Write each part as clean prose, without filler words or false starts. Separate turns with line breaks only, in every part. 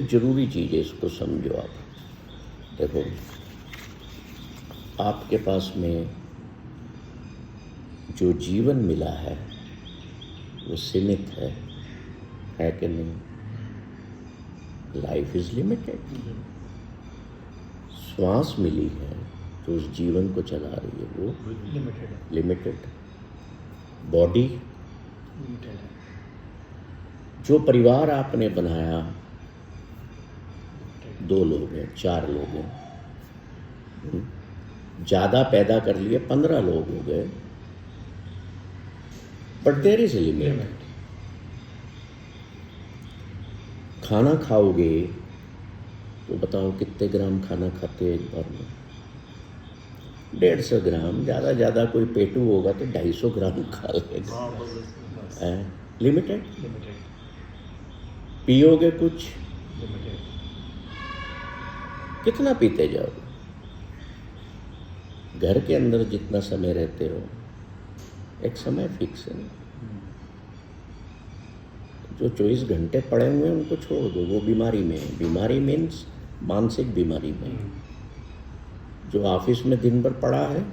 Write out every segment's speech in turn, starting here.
जरूरी चीज़ है, इसको समझो आप। देखो, आपके पास में जो जीवन मिला है वो सीमित है कि नहीं? Life is limited. श्वास मिली है तो उस जीवन को चला रही है वो लिमिटेड। बॉडी, जो परिवार आपने बनाया, 2 लोग हैं, 4 लोग हैं, ज़्यादा पैदा कर लिए 15 लोग हो गए, but there is a limit. खाना खाओगे तो बताओ कितने ग्राम खाना खाते हो एक बार में? 150 ग्राम। ज़्यादा कोई पेटू होगा तो 250 ग्राम खा लेगा। लिमिटेड। पियोगे कुछ, कितना पीते जाओगे? घर के अंदर जितना समय रहते हो, एक समय फिक्स है। जो 24 घंटे पड़े हुए हैं उनको छोड़ दो, वो बीमारी में है। बीमारी मीन्स मानसिक बीमारी में। जो ऑफिस में दिन भर पड़ा है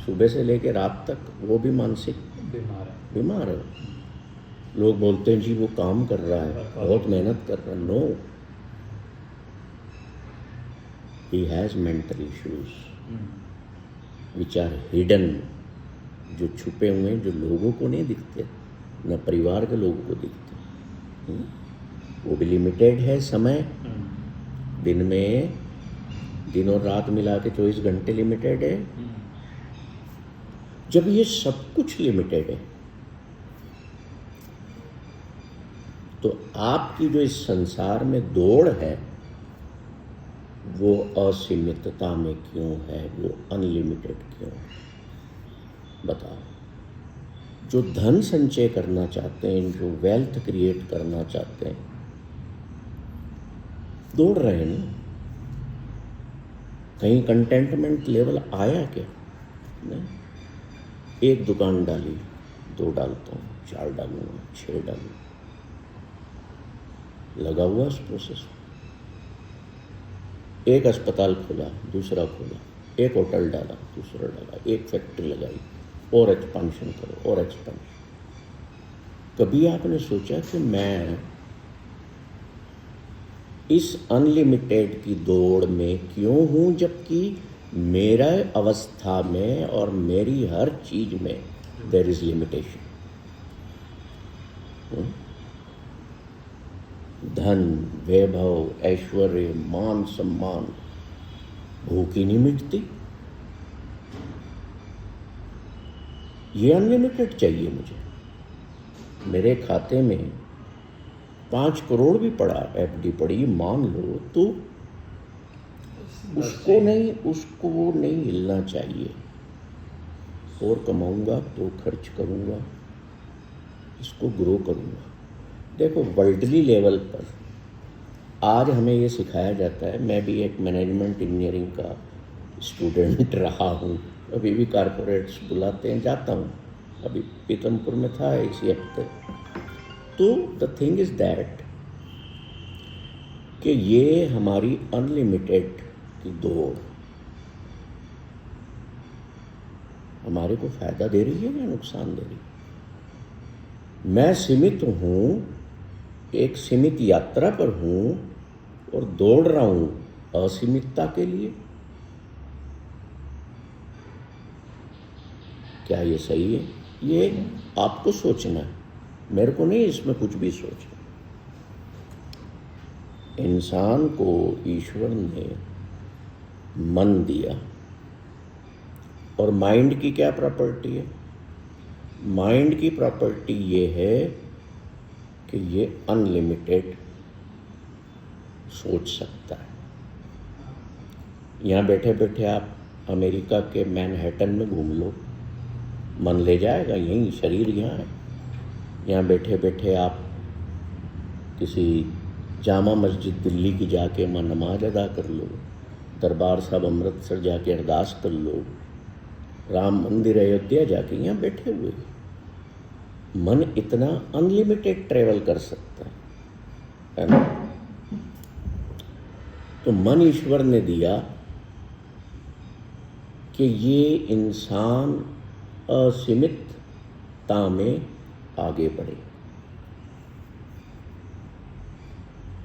सुबह से लेकर रात तक, वो भी मानसिक बीमार है। लोग बोलते हैं जी वो काम कर रहा है, बहुत मेहनत कर रहा है। No, he has mental issues which are hidden, जो छुपे हुए हैं, जो लोगों को नहीं दिखते, न परिवार के लोगों को दिखते। वो भी लिमिटेड है। समय दिन में, दिन और रात मिला के 24 घंटे लिमिटेड है। जब ये सब कुछ लिमिटेड है तो आपकी जो इस संसार में दौड़ है वो असीमितता में क्यों है? वो अनलिमिटेड क्यों है? बताओ। जो धन संचय करना चाहते हैं, जो वेल्थ क्रिएट करना चाहते हैं, दौड़ रहे हैं ना। कहीं कंटेंटमेंट लेवल आया क्या? नहीं। एक दुकान डाली, 2 डालता हूँ, 4 डालूंगा, 6 डालूंगा, लगा हुआ उस प्रोसेस। एक अस्पताल खोला, दूसरा खोला, एक होटल डाला, दूसरा डाला, एक फैक्ट्री लगाई, और एक्सपेंशन करो, और एक्सपेंशन। कभी आपने सोचा कि मैं इस अनलिमिटेड की दौड़ में क्यों हूं, जबकि मेरा अवस्था में और मेरी हर चीज में देयर इज लिमिटेशन। धन, वैभव, ऐश्वर्य, मान सम्मान, भूख ही नहीं मिटती। ये अनलिमिटेड चाहिए मुझे। मेरे खाते में 5 करोड़ भी पड़ा, एफडी पड़ी, मान लो, तो उसको नहीं हिलना चाहिए। और कमाऊंगा तो खर्च करूंगा, इसको ग्रो करूंगा। देखो, वर्ल्डली लेवल पर आज हमें ये सिखाया जाता है। मैं भी एक मैनेजमेंट इंजीनियरिंग का स्टूडेंट रहा हूँ। अभी भी कारपोरेट्स बुलाते हैं, जाता हूँ। अभी पीतमपुर में था इसी हफ्ते। तो द थिंग इज दैट कि ये हमारी अनलिमिटेड की दौड़ हमारे को फायदा दे रही है या नुकसान दे रही है? मैं सीमित हूँ, एक सीमित यात्रा पर हूँ और दौड़ रहा हूँ असीमितता के लिए। क्या ये सही है? ये आपको सोचना है, मेरे को नहीं इसमें कुछ भी सोचना। इंसान को ईश्वर ने मन दिया, और माइंड की क्या प्रॉपर्टी है? माइंड की प्रॉपर्टी ये है कि ये अनलिमिटेड सोच सकता है। यहाँ बैठे बैठे आप अमेरिका के मैनहट्टन में घूम लो, मन ले जाएगा, यहीं शरीर यहाँ है। यहाँ बैठे बैठे आप किसी जामा मस्जिद दिल्ली की जाके नमाज अदा कर लो, दरबार साहब अमृतसर जाके अरदास कर लो, राम मंदिर अयोध्या जाके, यहाँ बैठे हुए मन इतना अनलिमिटेड ट्रेवल कर सकता है ना? तो मन ईश्वर ने दिया कि ये इंसान असीमितता में आगे बढ़े।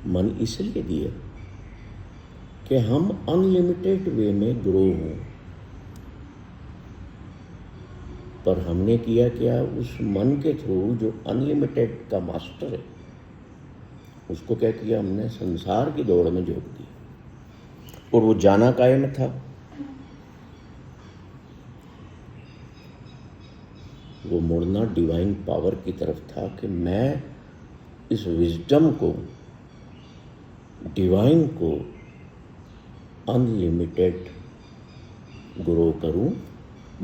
मन इसलिए दिया कि हम अनलिमिटेड वे में ग्रो हों, पर हमने किया क्या, उस मन के थ्रू जो अनलिमिटेड का मास्टर है उसको क्या किया, हमने संसार की दौड़ में झोंक दिया। और वो जाना कायम था, वो मुड़ना डिवाइन पावर की तरफ था कि मैं इस विजडम को, डिवाइन को अनलिमिटेड ग्रो करूं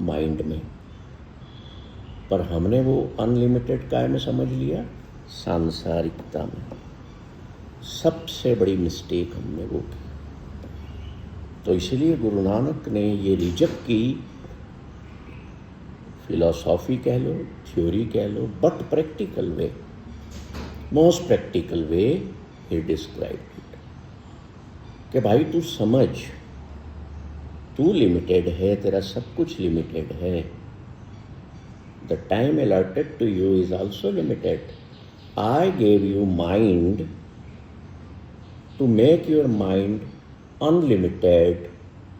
माइंड में। पर हमने वो अनलिमिटेड काय में समझ लिया, सांसारिकता में। सबसे बड़ी मिस्टेक हमने वो की। तो इसलिए गुरु नानक ने ये रिजेक्ट की, फिलॉसॉफी कह लो, थ्योरी कह लो, but practical way, most practical way ही डिस्क्राइब्ड इट, कि भाई तू समझ, तू लिमिटेड है, तेरा सब कुछ लिमिटेड है। The time allotted to you is also limited. I gave you mind to make your mind unlimited,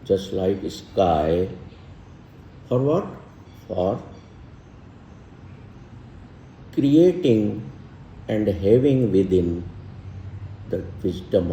just like sky. For what? For creating and having within the wisdom